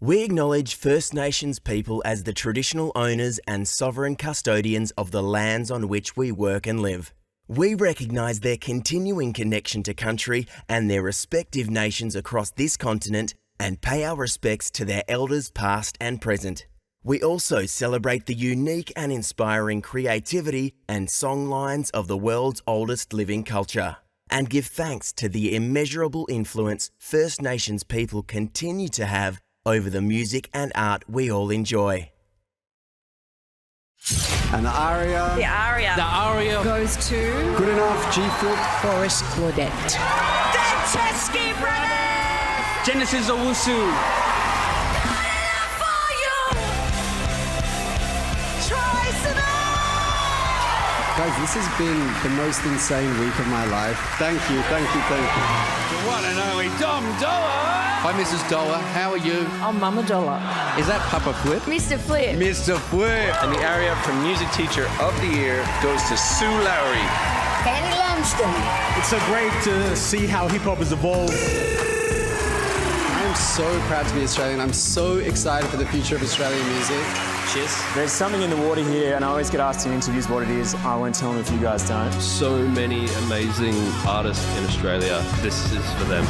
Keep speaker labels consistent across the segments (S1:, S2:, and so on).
S1: We acknowledge First Nations people as the traditional owners and sovereign custodians of the lands on which we work and live. We recognise their continuing connection to country and their respective nations across this continent and pay our respects to their elders past and present. We also celebrate the unique and inspiring creativity and songlines of the world's oldest living culture and give thanks to the immeasurable influence First Nations people continue to have over the music and art we all enjoy.
S2: And the aria.
S3: The aria.
S4: The aria
S3: goes to
S2: Good enough, G-Flip.
S5: Forest Claudette.
S3: The Chesky Brothers.
S4: Genesis Owusu.
S2: Guys, this has been the most insane week of my life. Thank you.
S4: The one and only Dom Dollar.
S6: Hi, Mrs. Dollar. How are you?
S5: I'm Mama Dollar.
S6: Is that Papa Flip?
S5: Mr. Flip.
S6: Mr. Flip.
S7: And the aria for Music Teacher of the Year goes to Sue Lowry.
S5: Fanny Lumsden.
S8: It's so great to see how hip-hop has evolved.
S2: I'm so proud to be Australian. I'm so excited for the future of Australian music.
S7: Cheers.
S8: There's something in the water here, and I always get asked in interviews what it is. I won't tell them if you guys don't.
S9: So many amazing artists in Australia. This is for them.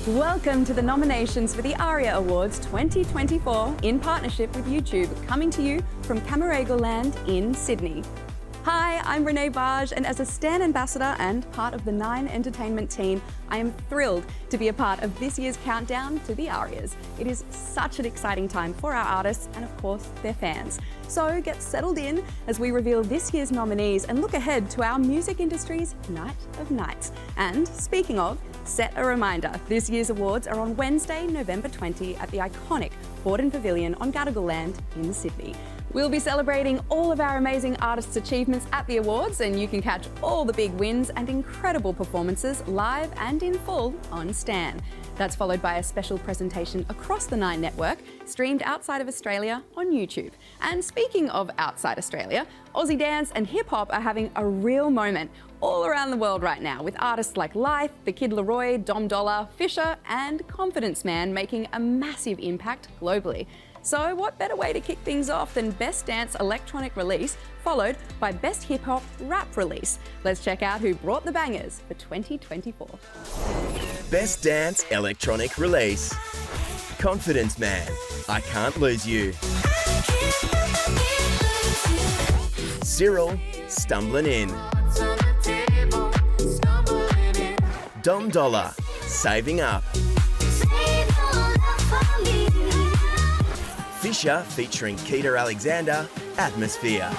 S10: Welcome to the nominations for the ARIA Awards 2024 in partnership with YouTube, coming to you from Camaragal Land in Sydney. Hi, I'm Renee Barge, and as a Stan ambassador and part of the Nine Entertainment team, I am thrilled to be a part of this year's countdown to the ARIAs. It is such an exciting time for our artists and, of course, their fans. So get settled in as we reveal this year's nominees and look ahead to our music industry's Night of Nights. And speaking of, set a reminder, this year's awards are on Wednesday, November 20 at the iconic Borden Pavilion on Gadigal Land in Sydney. We'll be celebrating all of our amazing artists' achievements at the awards, and you can catch all the big wins and incredible performances live and in full on Stan. That's followed by a special presentation across the Nine network, streamed outside of Australia on YouTube. And speaking of outside Australia, Aussie dance and hip hop are having a real moment all around the world right now, with artists like Life, The Kid Laroi, Dom Dollar, Fisher and Confidence Man making a massive impact globally. So what better way to kick things off than Best Dance Electronic Release, followed by Best Hip Hop Rap Release. Let's check out who brought the bangers for 2024.
S1: Best Dance Electronic Release. Confidence Man, I Can't Lose You. Cyril, Stumbling In. Dom Dollar, Saving Up. Fisher featuring Keita Alexander, Atmosphere.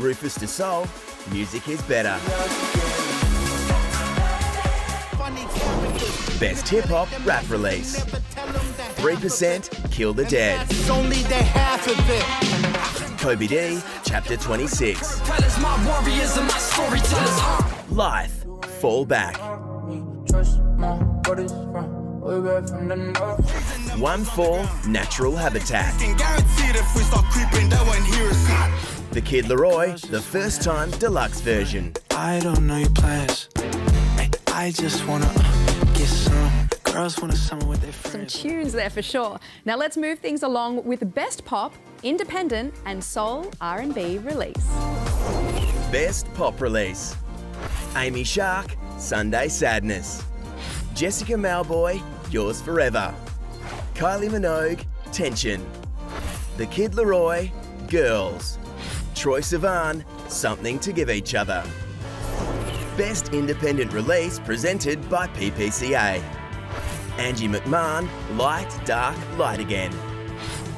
S1: Rufus De Soul, Music Is Better. Best Hip Hop Rap Release. 3%, Kill the Dead. Kobe D, Chapter 26. Life, Fall Back. 1-4, Natural Habitat. The Kid Laroi, the first time deluxe version.
S11: I don't know your plans. I just wanna get some. Girls wanna summer with their friends.
S10: Some tunes there for sure. Now let's move things along with Best Pop, Independent and Soul R&B Release.
S1: Best Pop Release. Amy Shark, Sunday Sadness. Jessica Malboy, Yours Forever. Kylie Minogue, Tension. The Kid Laroi, Girls. Troye Sivan, Something to Give Each Other. Best Independent Release presented by PPCA. Angie McMahon, Light, Dark, Light Again.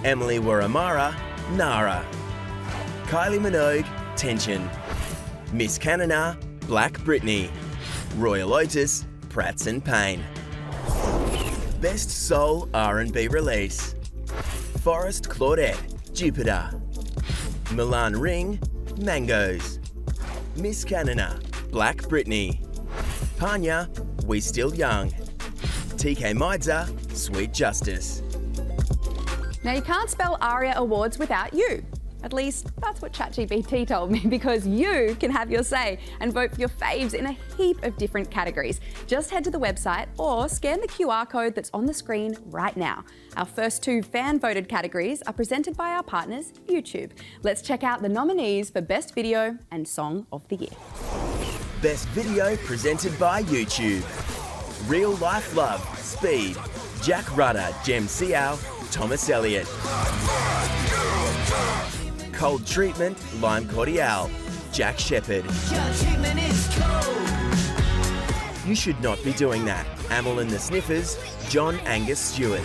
S1: Emily Waramara, Nara. Kylie Minogue, Tension. Miss Canada, Black Britney. Royal Otis, Prats and Payne. Best Soul R&B Release. Forest Claudette, Jupiter. Milan Ring, Mangoes. Miss Canada, Black Britney. Panya, We Still Young. TK Maidza, Sweet Justice.
S10: Now you can't spell ARIA Awards without you. At least that's what ChatGPT told me, because you can have your say and vote for your faves in a heap of different categories. Just head to the website or scan the QR code that's on the screen right now. Our first 2 fan-voted categories are presented by our partners, YouTube. Let's check out the nominees for Best Video and Song of the Year.
S1: Best Video presented by YouTube. Real Life Love, Speed, Jack Rudder, Jem Siao, Thomas Elliott. Cold Treatment, Lime Cordiale, Jack Shepherd. You Should Not Be Doing That, Amel and the Sniffers, John Angus Stewart.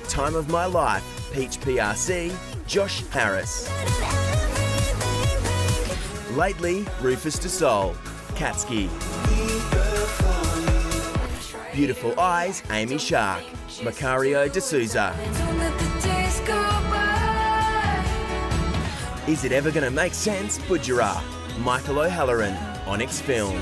S1: Time of My Life, Peach PRC, Josh Harris. Lately, Rufus Du Sol, Katski. Beautiful Eyes, Amy Shark, Macario D'Souza. Is It Ever Gonna Make Sense, Budjerah, Michael O'Halloran, Onyx Film.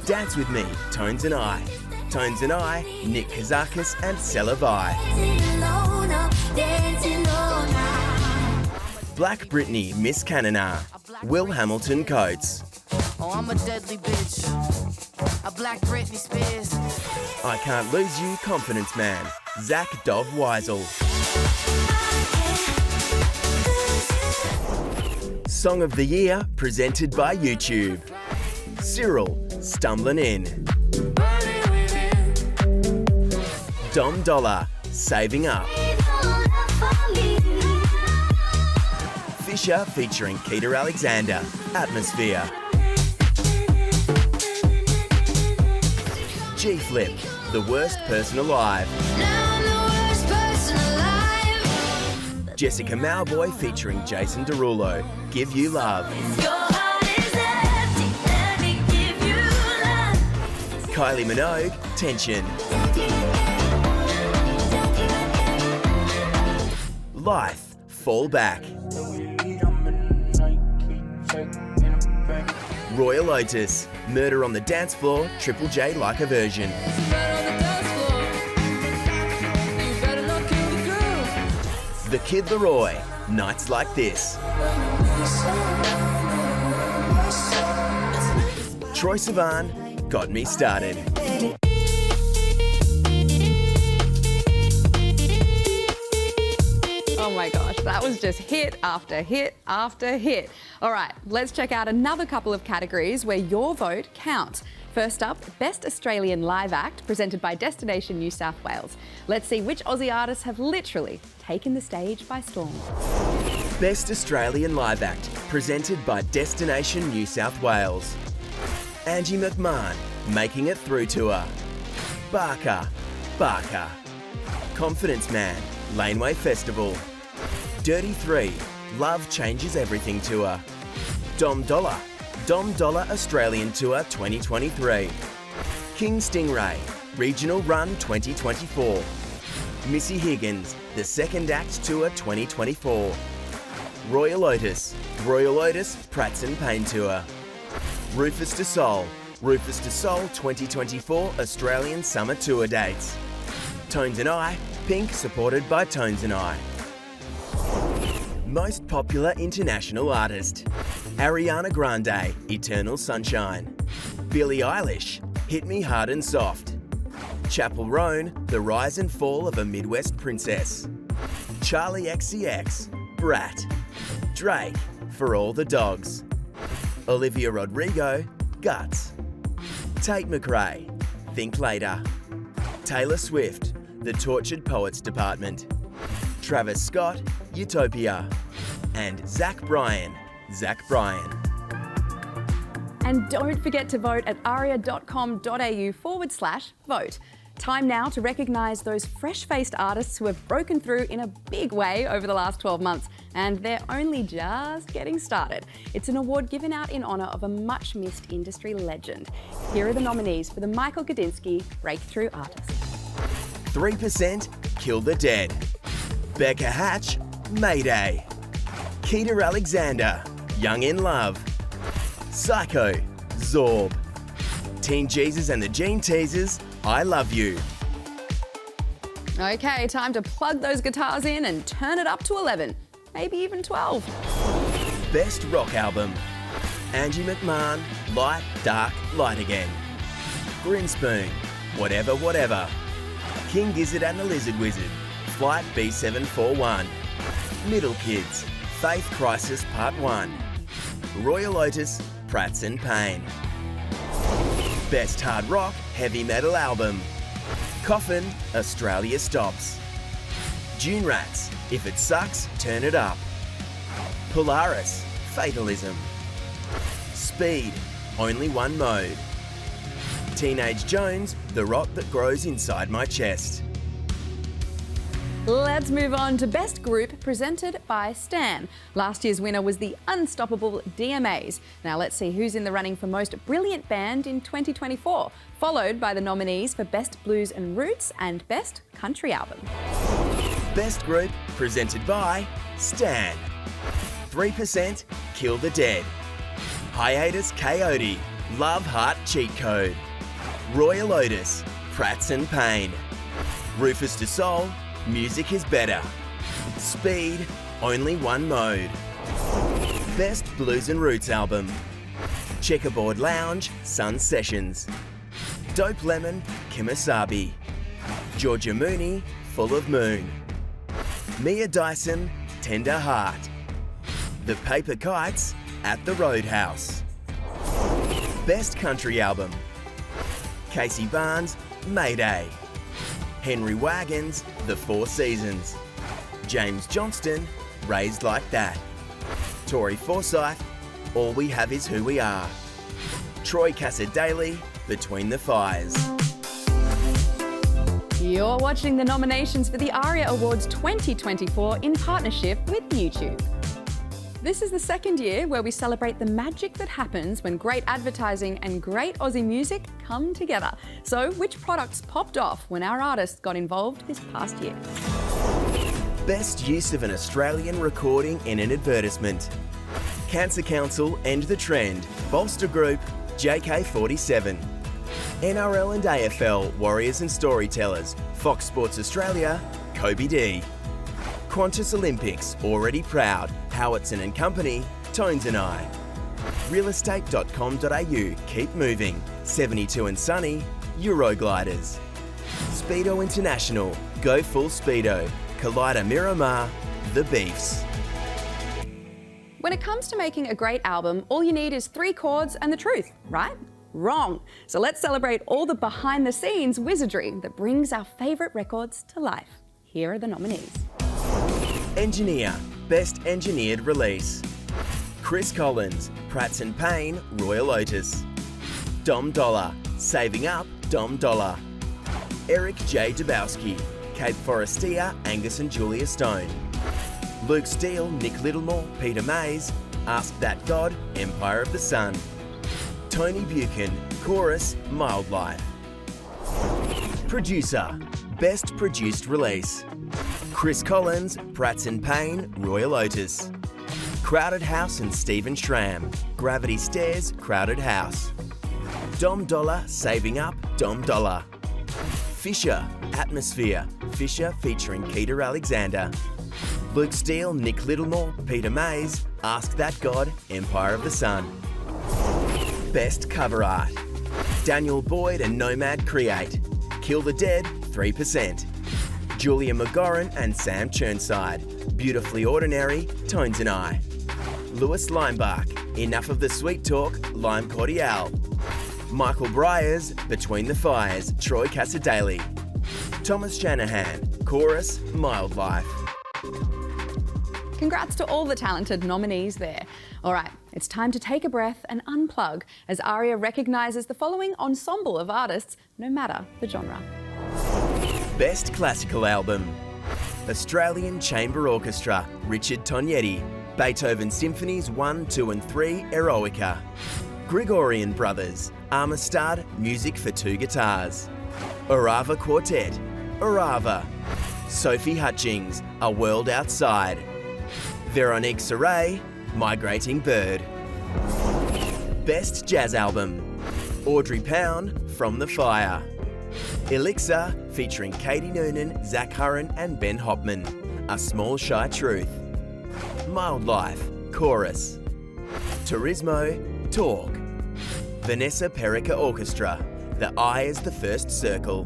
S1: Dance With Me, Tones and I. Tones and I, Nick Kazakis and Celavai. Black Britney, Miss Cannonar, Will Hamilton Coates.
S12: Oh, I'm a deadly bitch. A Black Britney Spears.
S1: I Can't Lose You, Confidence Man, Zach Dov Weisel. Song of the Year, presented by YouTube. Cyril, Stumbling In. Dom Dollar, Saving Up. Fisher featuring Keita Alexander, Atmosphere. G-Flip, The Worst Person Alive. Jessica Mauboy featuring Jason Derulo, Give You Love. Kylie Minogue, Tension. Life, Fall Back. Royal Otis, Murder on the Dance Floor, Triple J Like a Version. The Kid Laroi, Nights Like This. Troye Sivan, Got Me Started.
S10: Oh my gosh, that was just hit after hit after hit. All right, let's check out another couple of categories where your vote counts. First up, Best Australian Live Act, presented by Destination New South Wales. Let's see which Aussie artists have literally taken the stage by storm.
S1: Best Australian Live Act, presented by Destination New South Wales. Angie McMahon, Making It Through Tour. Barker. Confidence Man, Laneway Festival. Dirty 3, Love Changes Everything Tour. Dom Dollar Australian Tour 2023. King Stingray, Regional Run 2024. Missy Higgins, The Second Act Tour 2024. Royal Otis, Prats and Payne Tour. Rufus Du Sol 2024 Australian Summer Tour dates. Tones and I, Pink, supported by Tones and I. Most popular international artist. Ariana Grande, Eternal Sunshine. Billie Eilish, Hit Me Hard and Soft. Chappell Roan, The Rise and Fall of a Midwest Princess. Charlie XCX, Brat. Drake, For All the Dogs. Olivia Rodrigo, Guts. Tate McRae, Think Later. Taylor Swift, The Tortured Poets Department. Travis Scott, Utopia. And Zach Bryan.
S10: And don't forget to vote at aria.com.au/vote. Time now to recognise those fresh-faced artists who have broken through in a big way over the last 12 months, and they're only just getting started. It's an award given out in honour of a much-missed industry legend. Here are the nominees for the Michael Gudinski Breakthrough Artist.
S1: 3%, Kill the Dead. Becca Hatch, Mayday. Keita Alexander, Young in Love. Psycho, Zorb. Teen Jesus and the Gene Teasers, I Love You.
S10: Okay, time to plug those guitars in and turn it up to 11, maybe even 12.
S1: Best rock album. Angie McMahon, Light, Dark, Light Again. Grinspoon, Whatever, Whatever. King Gizzard and the Lizard Wizard, Flight B741. Middle Kids, Faith Crisis Part 1. Royal Otis, Prats and Payne. Best hard rock, heavy metal album. Coffin, Australia Stops. Dune Rats, If It Sucks, Turn It Up. Polaris, Fatalism. Speed, Only One Mode. Teenage Jones, The Rot That Grows Inside My Chest.
S10: Let's move on to Best Group, presented by Stan. Last year's winner was the unstoppable DMAs. Now let's see who's in the running for Most Brilliant Band in 2024, followed by the nominees for Best Blues and Roots and Best Country Album.
S1: Best Group, presented by Stan. 3%, Kill the Dead. Hiatus Coyote, Love Heart Cheat Code. Royal Otis, Prats and Payne. Rufus Du Sol, Music is Better. Speed, Only One Mode. Best Blues and Roots Album. Checkerboard Lounge, Sun Sessions. Dope Lemon, Kimasabi. Georgia Mooney, Full of Moon. Mia Dyson, Tender Heart. The Paper Kites, At the Roadhouse. Best Country Album. Casey Barnes, Mayday. Henry Wagons, The Four Seasons. James Johnston, Raised Like That. Tori Forsyth, All We Have Is Who We Are. Troy Cassar-Daley, Between the Fires.
S10: You're watching the nominations for the ARIA Awards 2024 in partnership with YouTube. This is the second year where we celebrate the magic that happens when great advertising and great Aussie music come together. So, which products popped off when our artists got involved this past year?
S1: Best use of an Australian recording in an advertisement. Cancer Council, End the Trend. Bolster Group, JK47. NRL and AFL, Warriors and Storytellers. Fox Sports Australia, Kobe D. Qantas Olympics, Already Proud. Howitson and Company, Tones and I. Realestate.com.au, Keep Moving. 72 and Sunny, Eurogliders. Speedo International, Go Full Speedo. Collider Miramar, The Beefs.
S10: When it comes to making a great album, all you need is 3 chords and the truth, right? Wrong. So let's celebrate all the behind-the-scenes wizardry that brings our favourite records to life. Here are the nominees.
S1: Engineer, Best Engineered Release. Chris Collins, Prats and Payne, Royal Otis. Dom Dollar, Saving Up, Dom Dollar. Eric J. Dabowski, Cape Forestia, Angus and Julia Stone. Luke Steele, Nick Littlemore, Peter Mays, Ask That God, Empire of the Sun. Tony Buchan, Chorus, Mild Life. Producer, Best Produced Release. Chris Collins, Prats and Payne, Royal Otis. Crowded House and Stephen Schramm, Gravity Stairs, Crowded House. Dom Dollar, Saving Up, Dom Dollar. Fisher, Atmosphere, Fisher featuring Keita Alexander. Luke Steele, Nick Littlemore, Peter Mays, Ask That God, Empire of the Sun. Best Cover Art. Daniel Boyd and Nomad Create. Kill the Dead, 3%. Julia McGorran and Sam Churnside, Beautifully Ordinary, Tones and I. Lewis Limebark, Enough of the Sweet Talk, Lime Cordial. Michael Bryars, Between the Fires, Troy Cassar-Daley. Thomas Shanahan, Chorus, Mild Life.
S10: Congrats to all the talented nominees there. All right, it's time to take a breath and unplug as ARIA recognises the following ensemble of artists, no matter the genre.
S1: Best Classical Album. Australian Chamber Orchestra, Richard Tognetti. Beethoven Symphonies 1, 2 and 3, Eroica. Gregorian Brothers, Armistad, Music for 2 Guitars. Orava Quartet, Orava. Sophie Hutchings, A World Outside. Veronique Saray, Migrating Bird. Best Jazz Album. Audrey Pound, From the Fire. Elixir, featuring Katie Noonan, Zach Hurren and Ben Hopman. A Small Shy Truth. Mild Life, Chorus. Turismo, Talk. Vanessa Perica Orchestra, The Eye is the First Circle.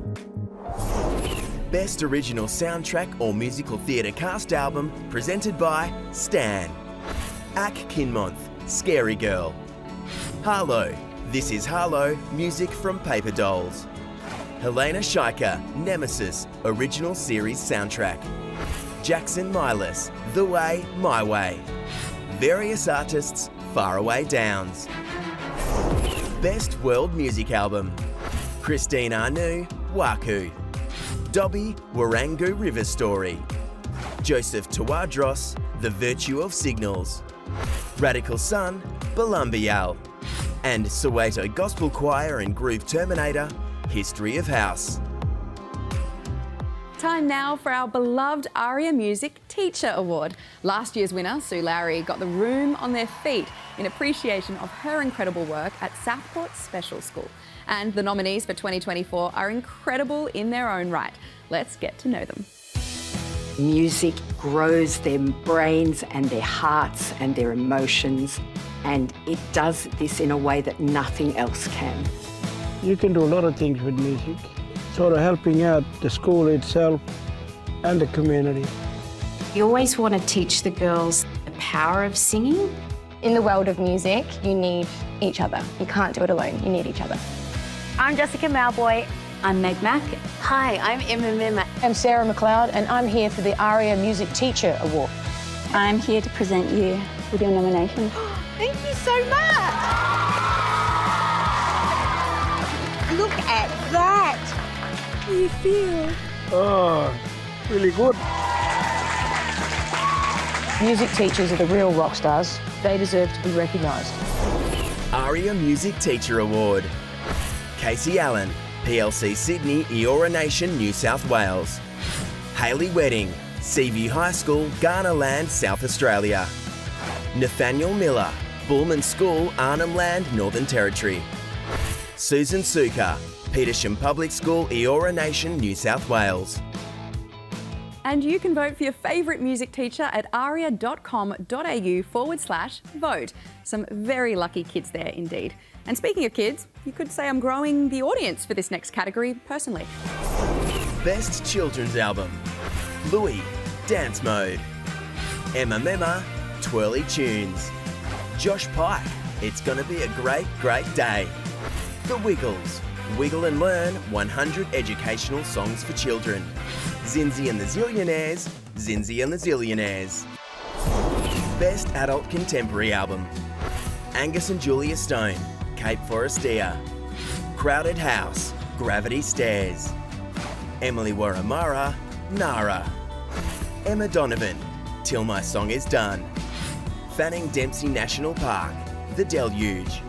S1: Best Original Soundtrack or Musical Theatre Cast Album, presented by Stan. Ak Kinmonth, Scary Girl. Harlow, This Is Harlow, music from Paper Dolls. Helena Scheiker, Nemesis, Original Series Soundtrack. Jackson Milas, The Way, My Way. Various artists, Faraway Downs. Best World Music Album, Christine Anu, Waku. Dobby, Warangu River Story. Joseph Tawadros, The Virtue of Signals. Radical Sun, Balumbial. And Soweto Gospel Choir and Groove Terminator, History of House.
S10: Time now for our beloved ARIA Music Teacher Award. Last year's winner, Sue Lowry, got the room on their feet in appreciation of her incredible work at Southport Special School. And the nominees for 2024 are incredible in their own right. Let's get to know them.
S5: Music grows their brains and their hearts and their emotions, and it does this in a way that nothing else can.
S13: You can do a lot of things with music, sort of helping out the school itself and the community.
S14: You always want to teach the girls the power of singing.
S15: In the world of music, you need each other. You can't do it alone, you need each other.
S16: I'm Jessica Malboy.
S17: I'm Meg Mack.
S18: Hi, I'm Emma Mimma.
S19: I'm Sarah McLeod and I'm here for the ARIA Music Teacher Award.
S20: I'm here to present you with your nomination.
S18: Thank you so much! Look at that! How do you feel?
S13: Oh, really good.
S19: Music teachers are the real rock stars. They deserve to be recognised.
S1: ARIA Music Teacher Award. Casey Allen, PLC Sydney, Eora Nation, New South Wales. Hayley Wedding, Seaview High School, Ghana Land, South Australia. Nathaniel Miller, Bullman School, Arnhem Land, Northern Territory. Susan Suka, Petersham Public School, Eora Nation, New South Wales.
S10: And you can vote for your favourite music teacher at aria.com.au/vote. Some very lucky kids there indeed. And speaking of kids, you could say I'm growing the audience for this next category personally.
S1: Best Children's Album. Louis, Dance Mode. Emma Mema, Twirly Tunes. Josh Pike, It's Gonna Be a Great, Great Day. The Wiggles, Wiggle and Learn 100 Educational Songs for Children. Zinzi and the Zillionaires, Zinzi and the Zillionaires. Best Adult Contemporary Album. Angus and Julia Stone, Cape Forestia. Crowded House, Gravity Stairs. Emily Waramara, Nara. Emma Donovan, Till My Song Is Done. Fanning Dempsey National Park, The Deluge.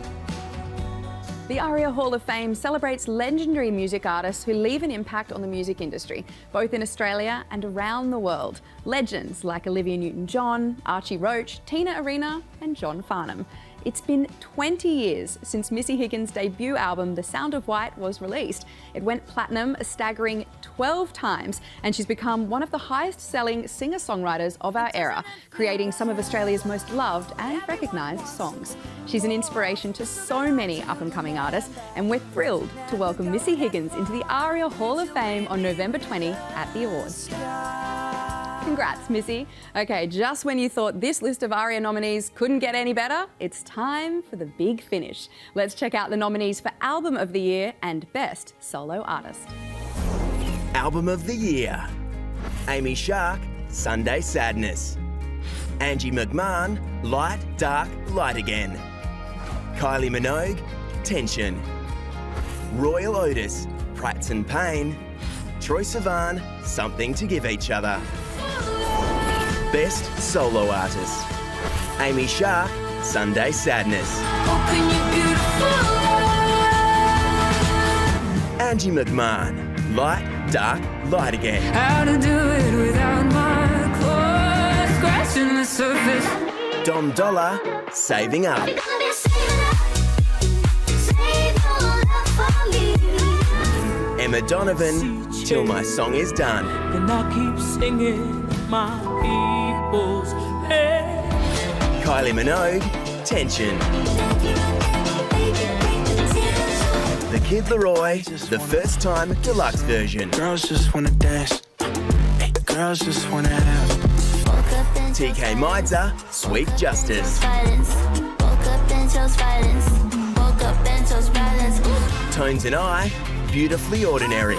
S10: The ARIA Hall of Fame celebrates legendary music artists who leave an impact on the music industry, both in Australia and around the world. Legends like Olivia Newton-John, Archie Roach, Tina Arena and John Farnham. It's been 20 years since Missy Higgins' debut album, The Sound of White, was released. It went platinum a staggering 12 times, and she's become one of the highest-selling singer-songwriters of our era, creating some of Australia's most loved and recognised songs. She's an inspiration to so many up-and-coming artists, and we're thrilled to welcome Missy Higgins into the ARIA Hall of Fame on November 20 at the awards. Congrats, Missy. Okay, just when you thought this list of ARIA nominees couldn't get any better, it's time for the big finish. Let's check out the nominees for Album of the Year and Best Solo Artist.
S1: Album of the Year. Amy Shark, Sunday Sadness. Angie McMahon, Light, Dark, Light Again. Kylie Minogue, Tension. Royal Otis, Prights and Pain. Troye Sivan, Something to Give Each Other. Best Solo Artist. Amy Shark, Sunday Sadness. Angie McMahon, Light, Dark, Light Again.
S21: How to do it without my clothes scratching the surface.
S1: Dom Dollar, Saving Up. Emma Donovan, Till My Song Is Done.
S21: And I keep singing my people's hey.
S1: Kylie Minogue, Tension. The Kid Laroi, the First Time Deluxe version.
S11: Girls just wanna dance. Hey, girls just wanna have.
S1: TK Maidza, Sweet Justice. Tones and I, Beautifully Ordinary.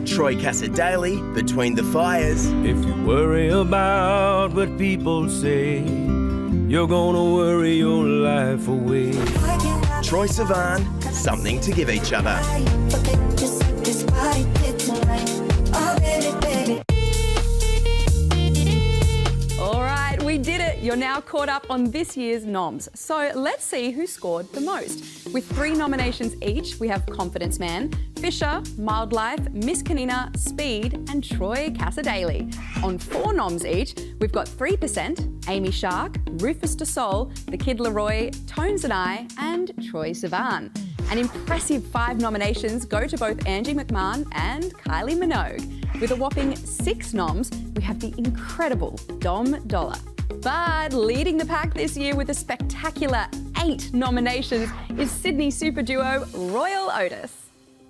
S1: Troy Cassar-Daley, Between the Fires.
S17: If you worry about what people say, you're gonna worry your life away.
S1: Troye Sivan, Something to Give Each Other.
S10: All right, we did it. You're now caught up on this year's noms. So let's see who scored the most. With 3 nominations each, we have Confidence Man, Fisher, Mildlife, Miss Kanina, Speed, and Troy Cassar-Daley. On 4 noms each, we've got 3%, Amy Shark, Rufus de Sol, The Kid Laroi, Tones and I, and Troye Sivan. An impressive 5 nominations go to both Angie McMahon and Kylie Minogue. With a whopping 6 noms, we have the incredible Dom Dollar. But leading the pack this year with a spectacular 8 nominations is Sydney super duo Royal Otis.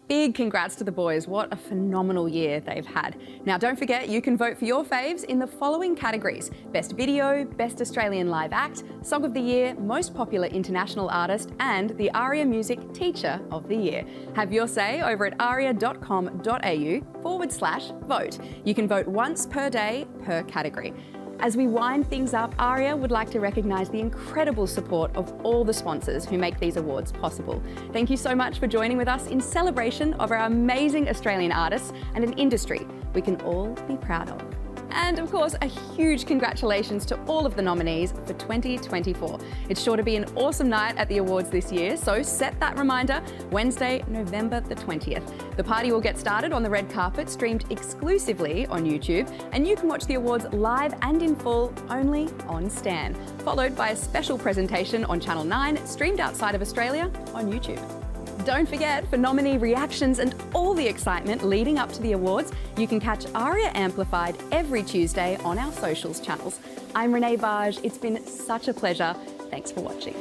S10: Big congrats to the boys. What a phenomenal year they've had. Now, don't forget, you can vote for your faves in the following categories: Best Video, Best Australian Live Act, Song of the Year, Most Popular International Artist, and the ARIA Music Teacher of the Year. Have your say over at aria.com.au/vote. You can vote once per day per category. As we wind things up, ARIA would like to recognise the incredible support of all the sponsors who make these awards possible. Thank you so much for joining with us in celebration of our amazing Australian artists and an industry we can all be proud of. And of course, a huge congratulations to all of the nominees for 2024. It's sure to be an awesome night at the awards this year, so set that reminder, Wednesday, November the 20th. The party will get started on the red carpet, streamed exclusively on YouTube, and you can watch the awards live and in full only on Stan, followed by a special presentation on Channel 9, streamed outside of Australia on YouTube. Don't forget, for nominee reactions and all the excitement leading up to the awards, you can catch ARIA Amplified every Tuesday on our socials channels. I'm Renee Barge. It's been such a pleasure. Thanks for watching.